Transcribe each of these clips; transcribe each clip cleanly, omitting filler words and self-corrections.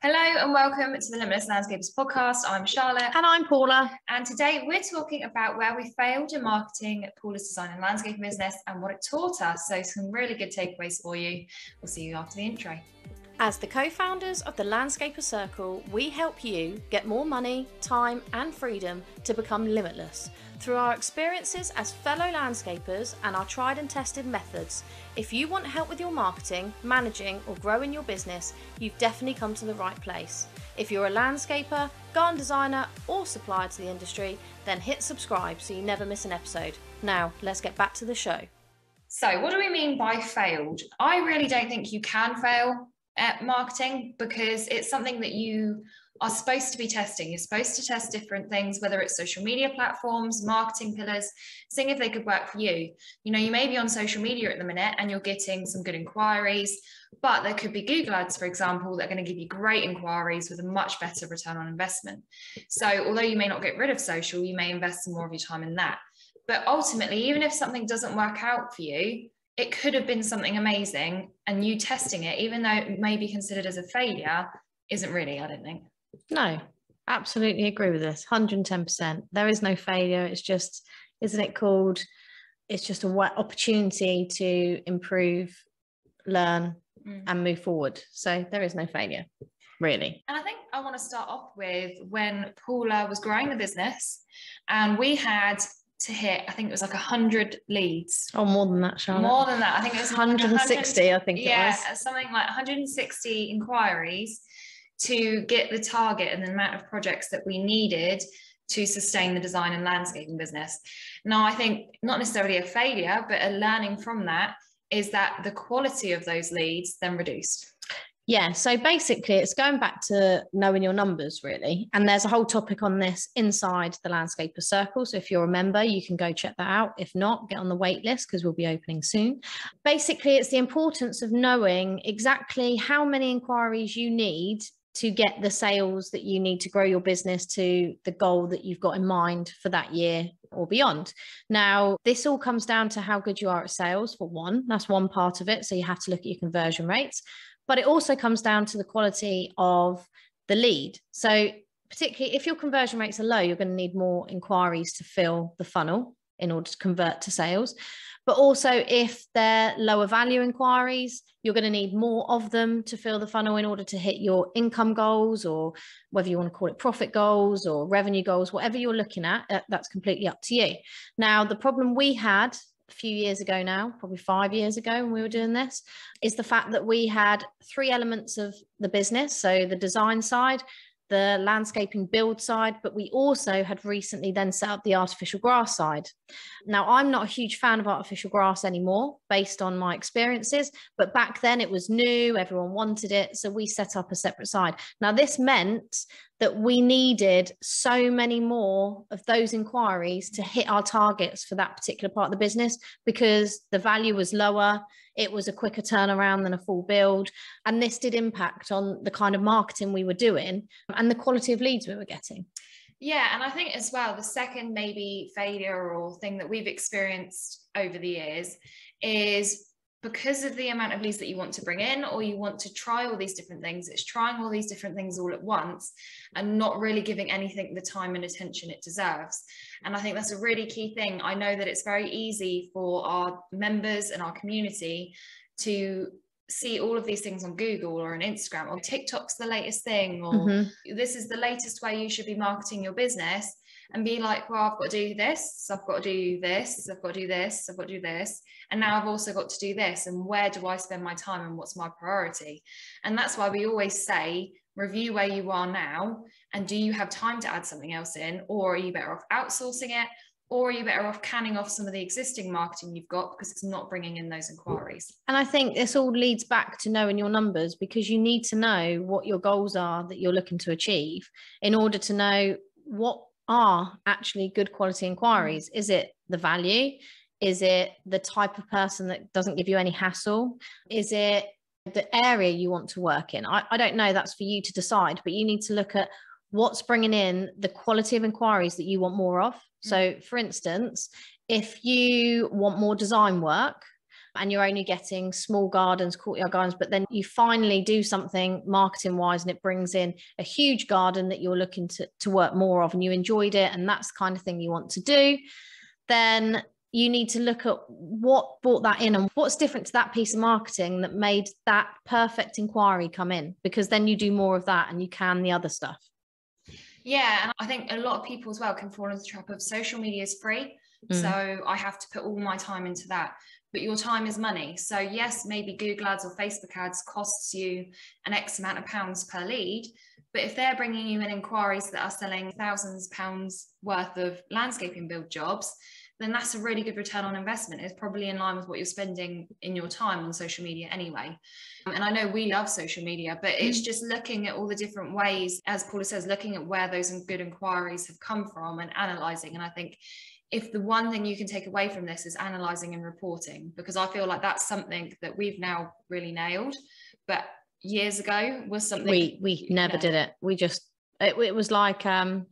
Hello and welcome to the Limitless Landscapers podcast. I'm Charlotte. And I'm Paula. And today we're talking about where we failed in marketing Paula's design and landscape business and what it taught us. So some really good takeaways for you. We'll see you after the intro. As the co-founders of the Landscaper Circle, we help you get more money, time and freedom to become limitless. Through our experiences as fellow landscapers and our tried and tested methods, if you want help with your marketing, managing or growing your business, you've definitely come to the right place. If you're a landscaper, garden designer or supplier to the industry, then hit subscribe so you never miss an episode. Now, let's get back to the show. So what do we mean by failed? I really don't think you can fail at marketing because it's something that you are supposed to be testing. You're supposed to test different things, whether it's social media platforms, marketing pillars, seeing if they could work for you. You know, you may be on social media at the minute and you're getting some good inquiries, but there could be Google ads, for example, that are going to give you great inquiries with a much better return on investment. So although you may not get rid of social, you may invest some more of your time in that. But ultimately, even if something doesn't work out for you, it could have been something amazing, and you testing it, even though it may be considered as a failure, isn't really, I don't think. No, absolutely agree with this, 110%. There is no failure. It's just, isn't it called, it's just an opportunity to improve, learn and move forward. So there is no failure, really. And I think I want to start off with when Paula was growing the business and we had to hit, I think it was like 100 leads. Oh, more than that, Charlotte. More than that. I think it was 160, I think it was. Yeah, something like 160 inquiries to get the target and the amount of projects that we needed to sustain the design and landscaping business. Now, I think not necessarily a failure, but a learning from that is that the quality of those leads then reduced. Yeah, so basically it's going back to knowing your numbers, really. And there's a whole topic on this inside the Landscaper Circle. So if you're a member, you can go check that out. If not, get on the wait list because we'll be opening soon. Basically, it's the importance of knowing exactly how many inquiries you need to get the sales that you need to grow your business to the goal that you've got in mind for that year or beyond. Now, this all comes down to how good you are at sales, for one. That's one part of it. So you have to look at your conversion rates. But it also comes down to the quality of the lead. So particularly if your conversion rates are low, you're going to need more inquiries to fill the funnel in order to convert to sales. But also if they're lower value inquiries, you're going to need more of them to fill the funnel in order to hit your income goals, or whether you want to call it profit goals or revenue goals, whatever you're looking at, that's completely up to you. Now, the problem we had a few years ago now, probably 5 years ago when we were doing this, is the fact that we had three elements of the business. So the design side, the landscaping build side, but we also had recently then set up the artificial grass side. Now, I'm not a huge fan of artificial grass anymore based on my experiences, but back then it was new, everyone wanted it, so we set up a separate side. Now, this meant that we needed so many more of those inquiries to hit our targets for that particular part of the business because the value was lower. It was a quicker turnaround than a full build. And this did impact on the kind of marketing we were doing and the quality of leads we were getting. Yeah, and I think as well, the second maybe failure or thing that we've experienced over the years is because of the amount of leads that you want to bring in, or you want to try all these different things, it's trying all these different things all at once and not really giving anything the time and attention it deserves. And I think that's a really key thing. I know that it's very easy for our members and our community to see all of these things on Google or on Instagram, or TikTok's the latest thing, or this is the latest way you should be marketing your business, and be like, well, I've got to do this, I've got to do this, I've got to do this, I've got to do this, and now I've also got to do this, and where do I spend my time and what's my priority? And that's why we always say, review where you are now, and do you have time to add something else in, or are you better off outsourcing it, or are you better off canning off some of the existing marketing you've got because it's not bringing in those inquiries? And I think this all leads back to knowing your numbers, because you need to know what your goals are that you're looking to achieve in order to know what are actually good quality inquiries. Is it the value? Is it the type of person that doesn't give you any hassle? Is it the area you want to work in? I don't know, that's for you to decide, but you need to look at what's bringing in the quality of inquiries that you want more of. So for instance, if you want more design work, and you're only getting small gardens, courtyard gardens, but then you finally do something marketing wise and it brings in a huge garden that you're looking to work more of, and you enjoyed it, and that's the kind of thing you want to do, then you need to look at what brought that in and what's different to that piece of marketing that made that perfect inquiry come in, because then you do more of that and you can the other stuff. Yeah, and I think a lot of people as well can fall into the trap of social media is free. So I have to put all my time into that. But your time is money. So yes, maybe Google ads or Facebook ads costs you an X amount of pounds per lead. But if they're bringing you in inquiries that are selling thousands of pounds worth of landscaping build jobs, then that's a really good return on investment. It's probably in line with what you're spending in your time on social media anyway. And I know we love social media, but it's just looking at all the different ways, as Paula says, looking at where those good inquiries have come from and analysing. And I think if the one thing you can take away from this is analysing and reporting, because I feel like that's something that we've now really nailed, but years ago was something we never did it. We just it was like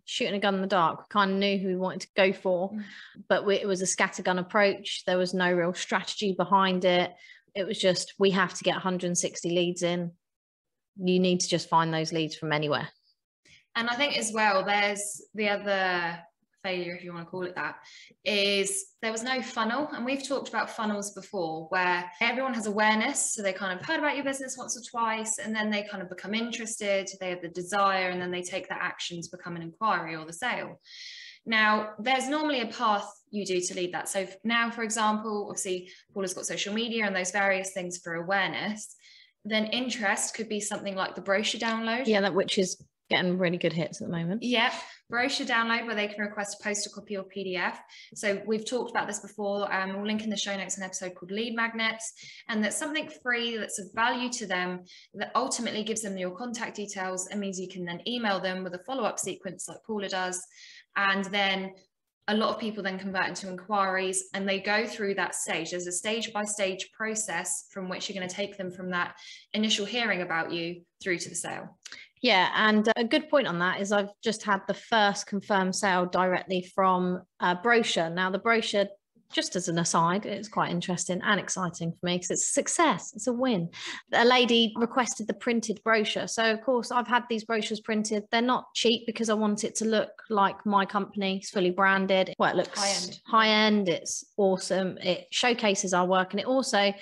shooting a gun in the dark. We kind of knew who we wanted to go for, but it was a scattergun approach. There was no real strategy behind it. It was just, we have to get 160 leads in. You need to just find those leads from anywhere. And I think as well, there's the other failure, if you want to call it that, is there was no funnel. And we've talked about funnels before, where everyone has awareness, so they kind of heard about your business once or twice, and then they kind of become interested, they have the desire, and then they take that action to become an inquiry or the sale. Now, there's normally a path you do to lead that. So now, for example, obviously Paula's got social media and those various things for awareness. Then interest could be something like the brochure download. Yeah, that which is getting really good hits at the moment. Yeah, brochure download where they can request a poster copy or PDF. So we've talked about this before. We'll link in the show notes an episode called Lead Magnets, and that's something free that's of value to them that ultimately gives them your contact details and means you can then email them with a follow-up sequence like Paula does. And then a lot of people then convert into inquiries, and they go through that stage. There's a stage-by-stage process from which you're going to take them from that initial hearing about you through to the sale. Yeah, and a good point on that is I've just had the first confirmed sale directly from a brochure. Now, the brochure, just as an aside, it's quite interesting and exciting for me because it's a success, it's a win. A lady requested the printed brochure. So, of course, I've had these brochures printed. They're not cheap because I want it to look like my company. It's fully branded. Well, it looks high end. It's awesome. It showcases our work, and it also,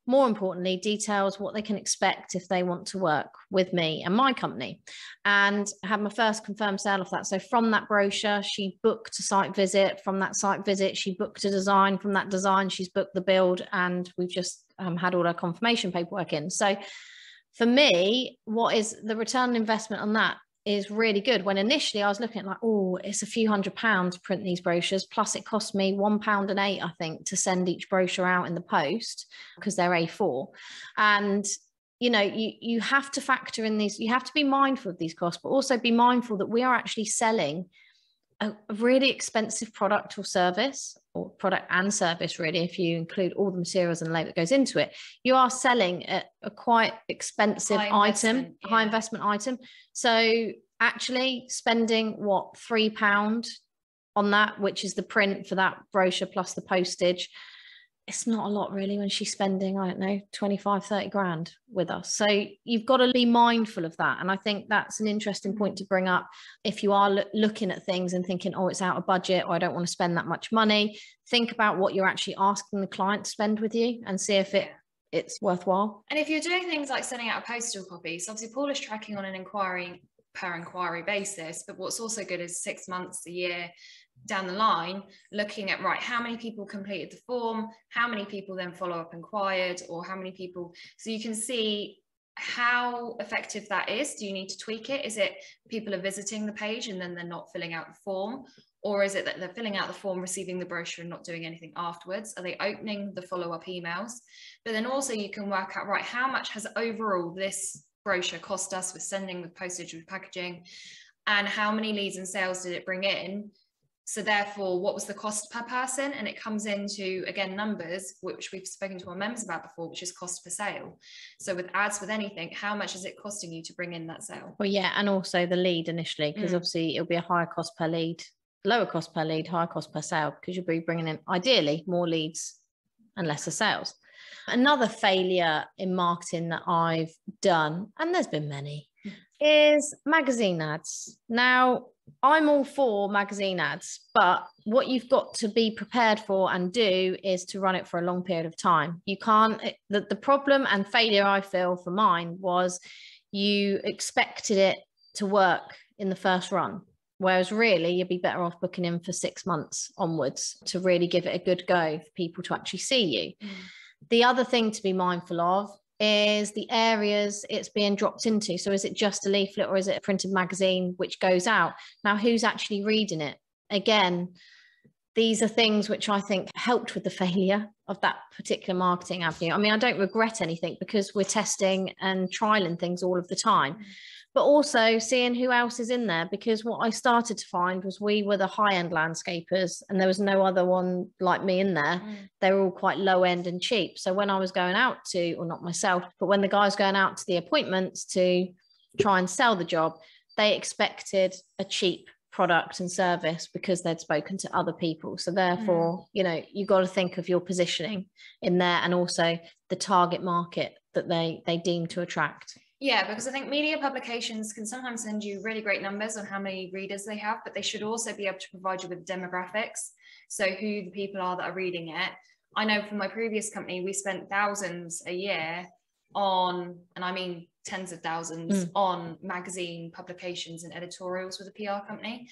more importantly, details what they can expect if they want to work with me and my company. And I had my first confirmed sale of that. So from that brochure, she booked a site visit. From that site visit, she booked a design. From that design, she's booked the build, and we've just had all our confirmation paperwork in. So for me, what is the return on investment on that is really good. When initially I was looking at like, oh, it's a few £100 to print these brochures, plus it cost me £1.08, I think, to send each brochure out in the post because they're A4. And you know, you have to factor in these, you have to be mindful of these costs, but also be mindful that we are actually selling a really expensive product or service, or product and service, really, if you include all the materials and labor that goes into it. You are selling a quite expensive item, high investment item. So actually spending what, £3 on that, which is the print for that brochure plus the postage, it's not a lot really when she's spending, I don't know, 25, 30 grand with us. So you've got to be mindful of that. And I think that's an interesting point to bring up. If you are looking at things and thinking, oh, it's out of budget, or I don't want to spend that much money, think about what you're actually asking the client to spend with you and see if it's worthwhile. And if you're doing things like sending out a postal copy, so obviously Paula's tracking on an inquiry per inquiry basis, but what's also good is 6 months, a year down the line, looking at, right, how many people completed the form, how many people then follow up inquired, or how many people, so you can see how effective that is. Do you need to tweak it? Is it people are visiting the page and then they're not filling out the form? Or is it that they're filling out the form, receiving the brochure and not doing anything afterwards? Are they opening the follow-up emails? But then also you can work out, right, how much has overall this brochure cost us with sending, with postage, with packaging, and how many leads and sales did it bring in? So therefore, what was the cost per person? And it comes into, again, numbers, which we've spoken to our members about before, which is cost per sale. So with ads, with anything, how much is it costing you to bring in that sale? Well, yeah, and also the lead initially, because obviously it'll be a higher cost per lead, lower cost per lead, higher cost per sale, because you'll be bringing in, ideally, more leads and lesser sales. Another failure in marketing that I've done, and there's been many, is magazine ads. Now, I'm all for magazine ads, but what you've got to be prepared for and do is to run it for a long period of time. You can't, the problem and failure I feel for mine was you expected it to work in the first run, whereas really you'd be better off booking in for 6 months onwards to really give it a good go for people to actually see you. The other thing to be mindful of is the areas it's being dropped into. So is it just a leaflet or is it a printed magazine which goes out? Now, who's actually reading it? Again, these are things which I think helped with the failure of that particular marketing avenue. I mean, I don't regret anything because we're testing and trialing things all of the time, but also seeing who else is in there, because what I started to find was we were the high-end landscapers and there was no other one like me in there. They were all quite low-end and cheap. So when I was going out to, or not myself, but when the guys going out to the appointments to try and sell the job, they expected a cheap product and service because they'd spoken to other people. So therefore, you know, you've got to think of your positioning in there and also the target market that they deem to attract. Yeah, because I think media publications can sometimes send you really great numbers on how many readers they have, but they should also be able to provide you with demographics. So who the people are that are reading it. I know from my previous company, we spent thousands a year on, and I mean tens of thousands on magazine publications and editorials with a PR company,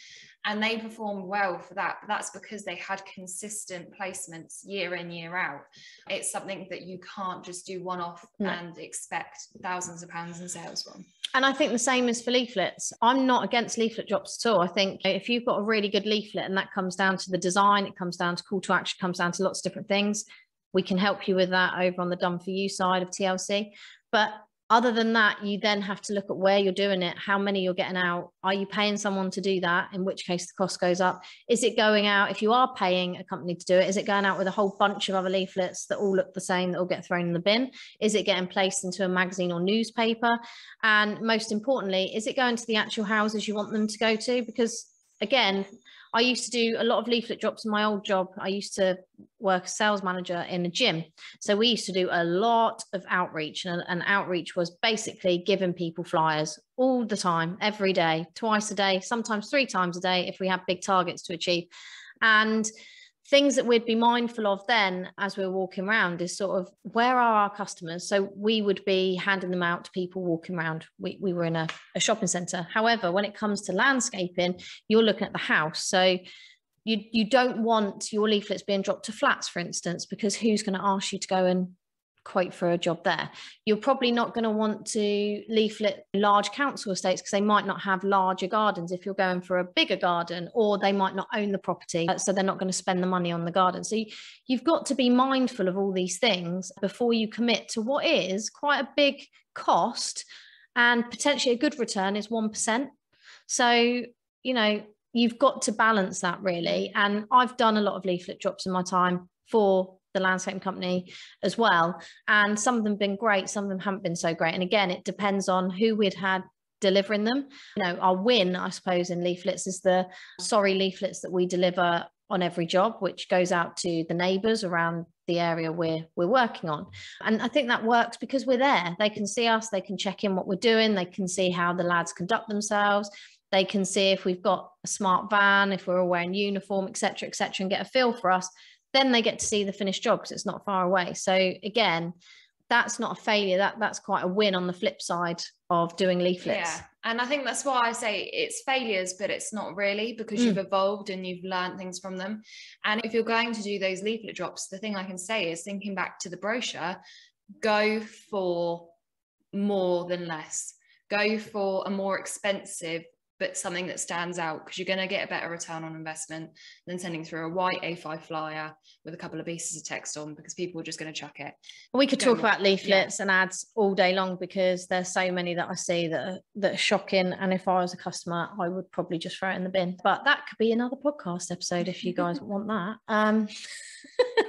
and they performed well for that. But that's because they had consistent placements year in, year out. It's something that you can't just do one-off and expect thousands of pounds in sales from. And I think the same is for leaflets. I'm not against leaflet drops at all. I think if you've got a really good leaflet and that comes down to the design, it comes down to call to action, comes down to lots of different things, we can help you with that over on the done for you side of TLC. But other than that, you then have to look at where you're doing it, how many you're getting out. Are you paying someone to do that? In which case the cost goes up. Is it going out, if you are paying a company to do it, is it going out with a whole bunch of other leaflets that all look the same, that all get thrown in the bin? Is it getting placed into a magazine or newspaper? And most importantly, is it going to the actual houses you want them to go to? Because again, I used to do a lot of leaflet drops in my old job. I used to work as sales manager in a gym. So we used to do a lot of outreach, and outreach was basically giving people flyers all the time, every day, twice a day, sometimes 3 times a day if we had big targets to achieve. And things that we'd be mindful of then as we were walking around is sort of, where are our customers? So we would be handing them out to people walking around. We were in a shopping centre. However, when it comes to landscaping, you're looking at the house. So you don't want your leaflets being dropped to flats, for instance, because who's going to ask you to go and quote for a job there? You're probably not going to want to leaflet large council estates because they might not have larger gardens if you're going for a bigger garden, or they might not own the property, so they're not going to spend the money on the garden. So you've got to be mindful of all these things before you commit to what is quite a big cost, and potentially a good return is 1%. So, you know, you've got to balance that really. And I've done a lot of leaflet drops in my time for the landscaping company as well, and some of them have been great, some of them haven't been so great. And again, it depends on who we'd had delivering them. You know, our win, I suppose, in leaflets is the sorry leaflets that we deliver on every job, which goes out to the neighbours around the area we're working on. And I think that works because we're there. They can see us, they can check in what we're doing, they can see how the lads conduct themselves, they can see if we've got a smart van, if we're all wearing uniform, etc., and get a feel for us. Then they get to see the finished job because it's not far away. So again, that's not a failure. That's quite a win on the flip side of doing leaflets. Yeah, and I think that's why I say it's failures, but it's not really, because you've evolved and you've learned things from them. And if you're going to do those leaflet drops, the thing I can say is, thinking back to the brochure, go for more than less. Go for a more expensive, but something that stands out, because you're going to get a better return on investment than sending through a white A5 flyer with a couple of pieces of text on, because people are just going to chuck it. We could talk about leaflets and ads all day long, because there's so many that I see that are shocking. And if I was a customer, I would probably just throw it in the bin. But that could be another podcast episode if you guys want that.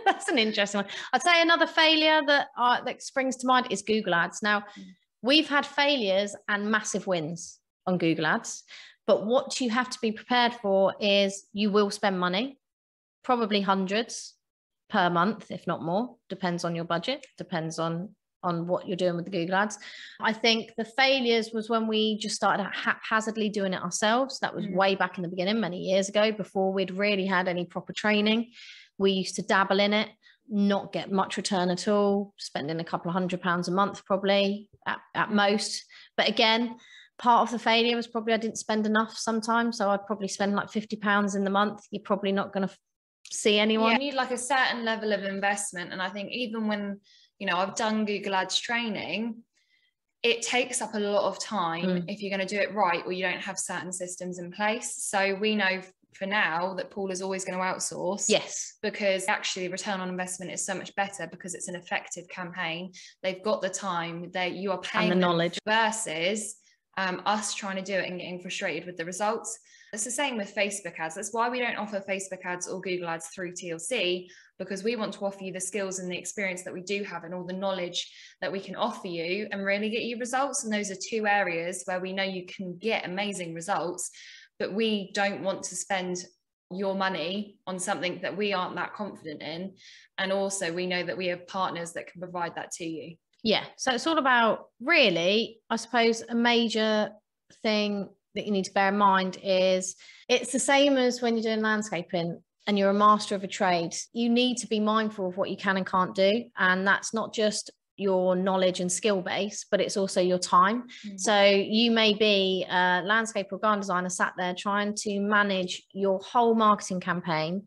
That's an interesting one. I'd say another failure that springs to mind is Google Ads. Now, we've had failures and massive wins on Google Ads, but what you have to be prepared for is you will spend money, probably hundreds, per month, if not more. Depends on your budget, depends on what you're doing with the Google ads. I think the failures was when we just started haphazardly doing it ourselves. That was way back in the beginning, many years ago, before we'd really had any proper training. We used to dabble in it, not get much return at all, spending a couple of £100 a month probably at most. But again, part of the failure was probably I didn't spend enough sometimes. So I'd probably spend like £50 in the month. You're probably not going to see anyone. You need like a certain level of investment. And I think even when, you know, I've done Google Ads training, it takes up a lot of time if you're going to do it right, or you don't have certain systems in place. So we know for now that Paula's always going to outsource. Yes. Because actually return on investment is so much better because it's an effective campaign. They've got the time, you are paying and the knowledge versus us trying to do it and getting frustrated with the results. It's the same with Facebook ads. That's why we don't offer Facebook ads or Google ads through TLC, because we want to offer you the skills and the experience that we do have and all the knowledge that we can offer you and really get you results. And those are two areas where we know you can get amazing results, but we don't want to spend your money on something that we aren't that confident in. And also we know that we have partners that can provide that to you. Yeah. So it's all about, really, I suppose, a major thing that you need to bear in mind is it's the same as when you're doing landscaping and you're a master of a trade. You need to be mindful of what you can and can't do. And that's not just your knowledge and skill base, but it's also your time. So you may be a landscape or garden designer sat there trying to manage your whole marketing campaign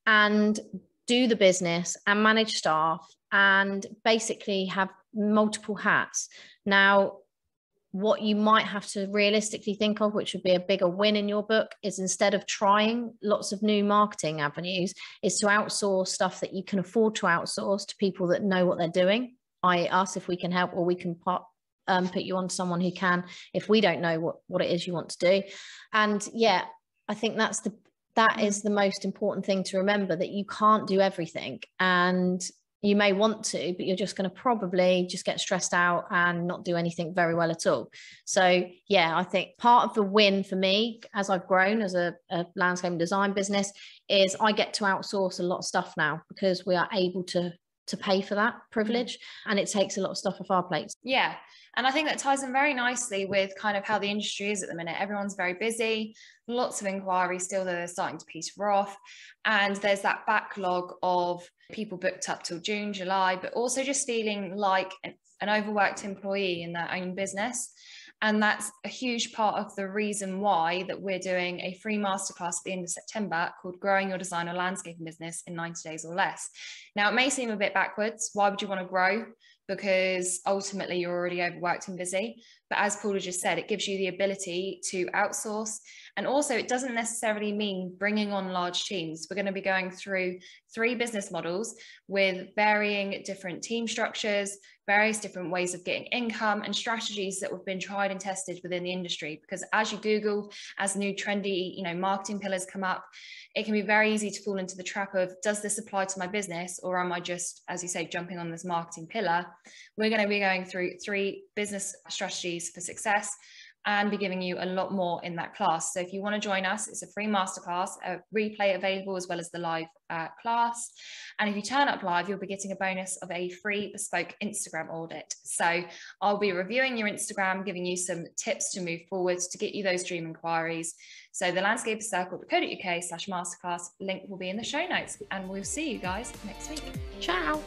and do the business and manage staff and basically have multiple hats. Now, what you might have to realistically think of, which would be a bigger win in your book, is instead of trying lots of new marketing avenues, is to outsource stuff that you can afford to outsource to people that know what they're doing, i.e. us, if we can help, or we can put you on to someone who can, if we don't know what it is you want to do. And yeah, I think that is the most important thing to remember, that you can't do everything. And you may want to, but you're just going to probably just get stressed out and not do anything very well at all. So yeah, I think part of the win for me as I've grown as a landscape design business is I get to outsource a lot of stuff now, because we are able to pay for that privilege, and it takes a lot of stuff off our plates. Yeah. And I think that ties in very nicely with kind of how the industry is at the minute. Everyone's very busy, lots of inquiries still that are starting to peter off. And there's that backlog of people booked up till June, July, but also just feeling like an overworked employee in their own business. And that's a huge part of the reason why that we're doing a free masterclass at the end of September called Growing Your Design or Landscaping Business in 90 Days or Less. Now, it may seem a bit backwards. Why would you want to grow? Because ultimately you're already overworked and busy. But as Paula just said, it gives you the ability to outsource. And also it doesn't necessarily mean bringing on large teams. We're going to be going through 3 business models with varying different team structures, various different ways of getting income and strategies that have been tried and tested within the industry. Because as you Google, as new trendy, marketing pillars come up, it can be very easy to fall into the trap of, does this apply to my business, or am I just, as you say, jumping on this marketing pillar? We're going to be going through 3 business strategies for success and be giving you a lot more in that class. So if you want to join us, it's a free masterclass, a replay available as well as the live class. And if you turn up live, you'll be getting a bonus of a free bespoke Instagram audit. So I'll be reviewing your Instagram, giving you some tips to move forward to get you those dream inquiries. So the landscapercircle.co.uk/masterclass link will be in the show notes, and we'll see you guys next week. Ciao.